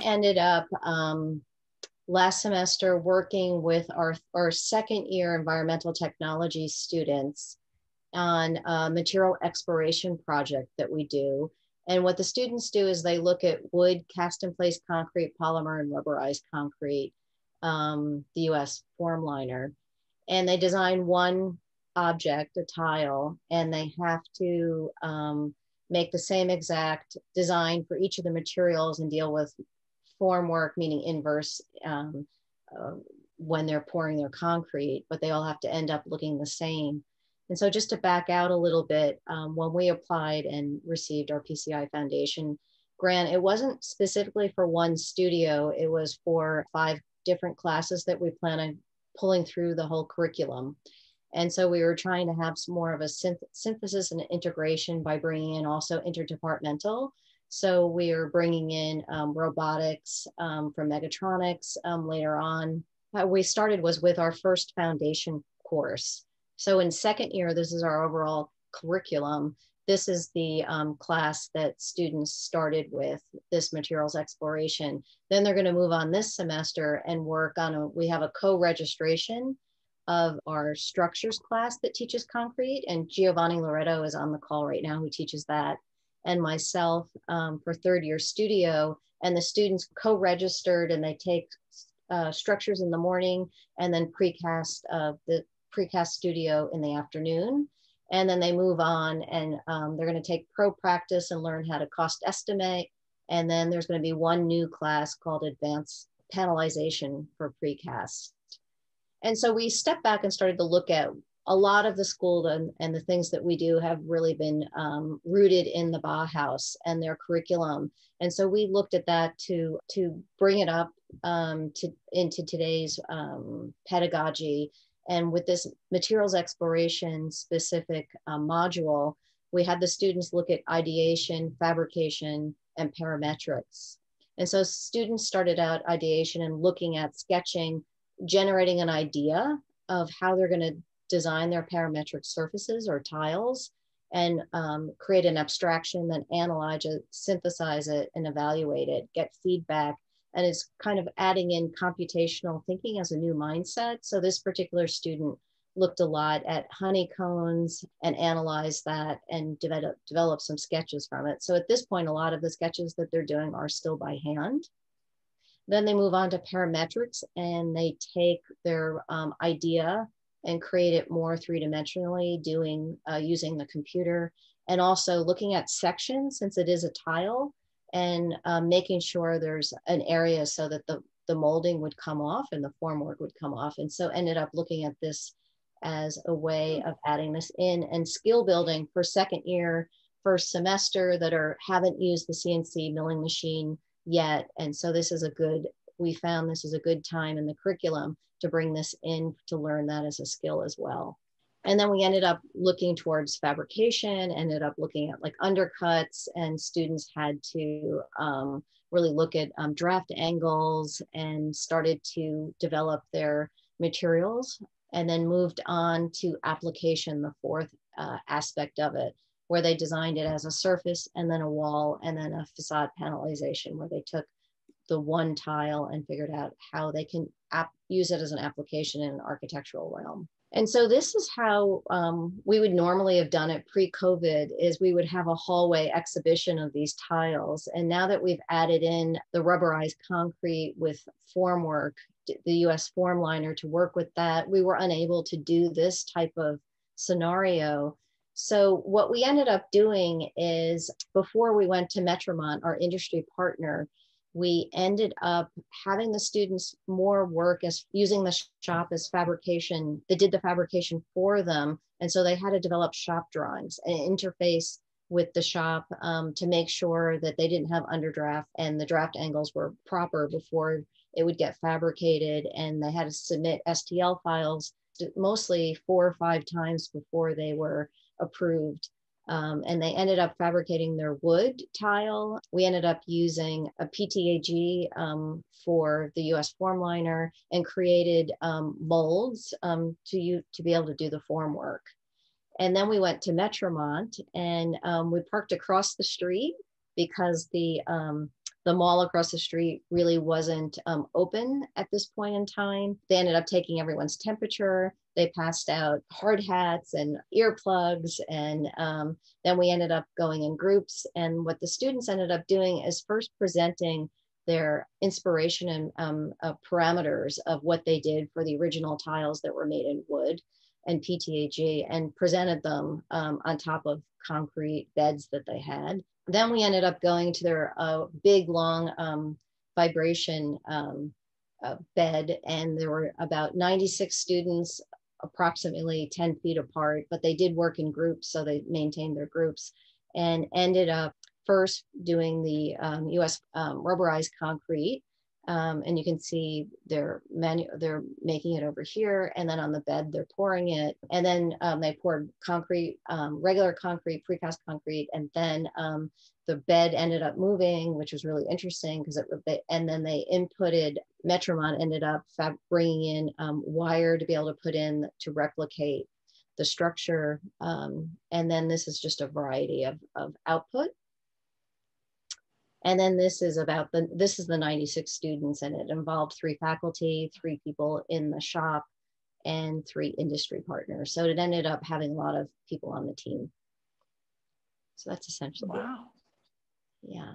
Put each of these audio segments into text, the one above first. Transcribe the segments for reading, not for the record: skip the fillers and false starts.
ended up last semester working with our second year environmental technology students on a material exploration project that we do. And what the students do is they look at wood, cast in place concrete, polymer, and rubberized concrete, the US form liner. And they design one object, a tile, and they have to make the same exact design for each of the materials and deal with form work, meaning inverse, when they're pouring their concrete, but they all have to end up looking the same. And so just to back out a little bit, when we applied and received our PCI Foundation grant, it wasn't specifically for one studio, it was for 5 different classes that we plan on pulling through the whole curriculum. And so we were trying to have some more of a synthesis and integration by bringing in also interdepartmental. So we are bringing in robotics from Megatronics later on. How we started was with our first foundation course. So in second year, this is our overall curriculum. This is the class that students started with, this materials exploration. Then they're going to move on this semester and work on we have a co-registration of our structures class that teaches concrete, and Giovanni Loretto is on the call right now who teaches that, and myself for third year studio. And the students co-registered and they take structures in the morning and then precast the Precast studio in the afternoon. And then they move on and they're going to take pro practice and learn how to cost estimate. And then there's going to be one new class called advanced panelization for precast. And so we stepped back and started to look at a lot of the school and the things that we do have really been rooted in the Bauhaus and their curriculum. And so we looked at that to bring it up into today's pedagogy. And with this materials exploration specific module, we had the students look at ideation, fabrication, and parametrics. And so students started out ideation and looking at sketching, generating an idea of how they're going to design their parametric surfaces or tiles, and create an abstraction, then analyze it, synthesize it, and evaluate it, get feedback. And it's kind of adding in computational thinking as a new mindset. So this particular student looked a lot at honeycombs and analyzed that and developed some sketches from it. So at this point, a lot of the sketches that they're doing are still by hand. Then they move on to parametrics and they take their idea and create it more three-dimensionally, using the computer, and also looking at sections since it is a tile, and making sure there's an area so that the molding would come off and the formwork would come off. And so ended up looking at this as a way of adding this in, and skill building for second year, first semester that haven't used the CNC milling machine yet. And so we found this is a good time in the curriculum to bring this in to learn that as a skill as well. And then we ended up looking towards fabrication, ended up looking at like undercuts, and students had to really look at draft angles and started to develop their materials, and then moved on to application, the fourth aspect of it, where they designed it as a surface and then a wall and then a facade panelization, where they took the one tile and figured out how they can use it as an application in an architectural realm. And so this is how we would normally have done it pre-COVID, is we would have a hallway exhibition of these tiles. And now that we've added in the rubberized concrete with formwork, the US form liner to work with that, we were unable to do this type of scenario. So what we ended up doing is, before we went to Metromont, our industry partner, we ended up having the students more work as using the shop as fabrication. They did the fabrication for them. And so they had to develop shop drawings and interface with the shop to make sure that they didn't have underdraft and the draft angles were proper before it would get fabricated. And they had to submit STL files mostly 4 or 5 times before they were approved. And they ended up fabricating their wood tile. We ended up using a PTAG for the US form liner, and created molds to be able to do the form work. And then we went to Metromont, and we parked across the street because the The mall across the street really wasn't open at this point in time. They ended up taking everyone's temperature. They passed out hard hats and earplugs. And then we ended up going in groups. And what the students ended up doing is first presenting their inspiration and parameters of what they did for the original tiles that were made in wood and PTAG, and presented them on top of concrete beds that they had. Then we ended up going to their big, long vibration bed, and there were about 96 students, approximately 10 feet apart, but they did work in groups, so they maintained their groups, and ended up first doing the US rubberized concrete. And you can see they're making it over here, and then on the bed they're pouring it, and then they poured concrete, regular concrete, precast concrete, and then the bed ended up moving, which was really interesting because and then they inputted, Metromont ended up bringing in wire to be able to put in to replicate the structure, and then this is just a variety of output. And then this is the 96 students, and it involved 3 faculty, 3 people in the shop, and 3 industry partners. So it ended up having a lot of people on the team. So that's essentially wow. Yeah.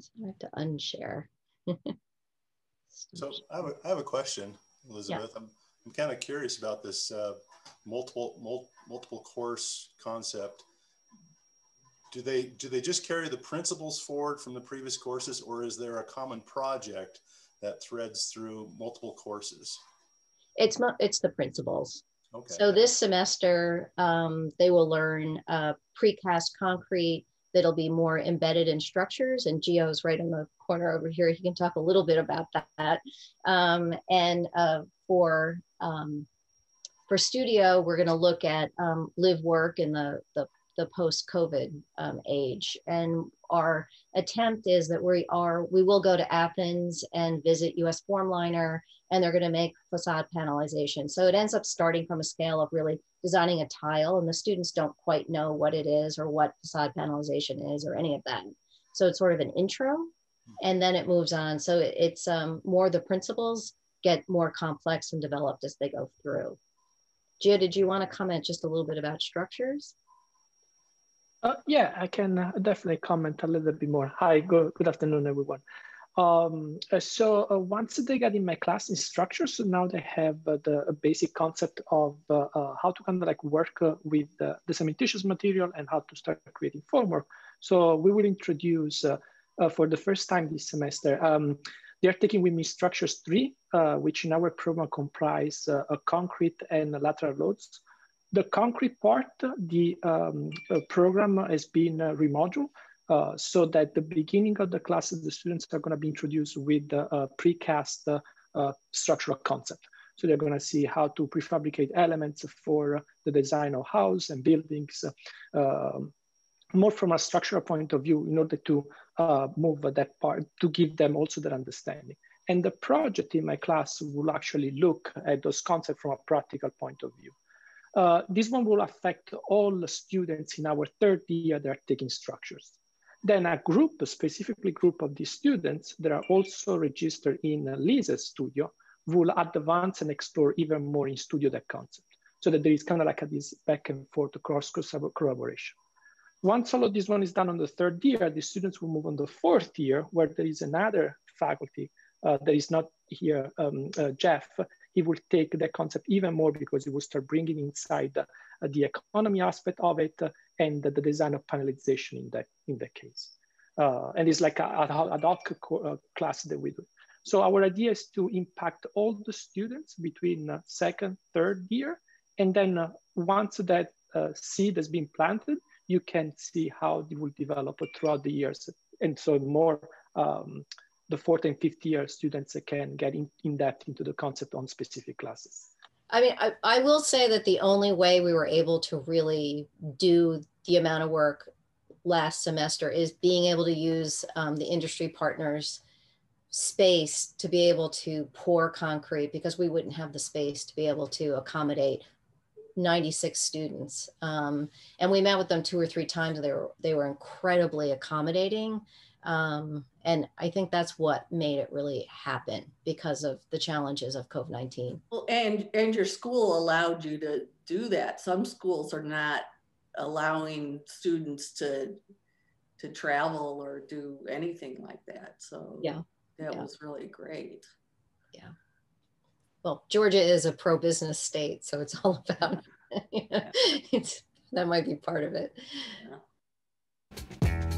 So I have to unshare. So I have a question, Elizabeth. Yeah. I'm kind of curious about this multiple course concept. Do they just carry the principles forward from the previous courses, or is there a common project that threads through multiple courses? It's the principles. Okay. So this semester, they will learn precast concrete that'll be more embedded in structures, and Gio's right in the corner over here. He can talk a little bit about that. And for studio, we're going to look at live work in the post-COVID age. And our attempt is that we will go to Athens and visit US Formliner, and they're going to make facade panelization. So it ends up starting from a scale of really designing a tile, and the students don't quite know what it is or what facade panelization is or any of that. So it's sort of an intro, and then it moves on. So it's more the principles get more complex and developed as they go through. Gio, did you want to comment just a little bit about structures? Yeah, I can definitely comment a little bit more. Hi, good afternoon, everyone. So once they got in my class in structures, so now they have the basic concept of how to kind of like work with the cementitious material and how to start creating formwork. So we will introduce for the first time this semester, they're taking with me structures 3, which in our program comprise concrete and lateral loads. The concrete part, the program has been remodeled so that at the beginning of the classes, the students are going to be introduced with the precast structural concept. So they're going to see how to prefabricate elements for the design of house and buildings, more from a structural point of view in order to move that part, to give them also that understanding. And the project in my class will actually look at those concepts from a practical point of view. This one will affect all the students in our 3rd year that are taking structures. Then a specifically group of these students that are also registered in Lisa's studio will advance and explore even more in studio that concept, so that there is kind of like this back and forth cross collaboration. Once all of this one is done on the 3rd year, the students will move on the 4th year, where there is another faculty that is not here, Jeff. He will take that concept even more because he will start bringing inside the economy aspect of it and the design of panelization in that case. And it's like ad hoc class that we do. So our idea is to impact all the students between 2nd, 3rd year. And then once that seed has been planted, you can see how it will develop throughout the years. And so more the 4th and 5th year students can get in depth into the concept on specific classes. I mean, I will say that the only way we were able to really do the amount of work last semester is being able to use the industry partners' space to be able to pour concrete, because we wouldn't have the space to be able to accommodate 96 students. And we met with them 2 or 3 times. They were incredibly accommodating. And I think that's what made it really happen because of the challenges of COVID-19. Well, and your school allowed you to do that. Some schools are not allowing students to travel or do anything like that. So yeah, that was really great. Yeah. Well, Georgia is a pro-business state, so it's all about, that might be part of it. Yeah.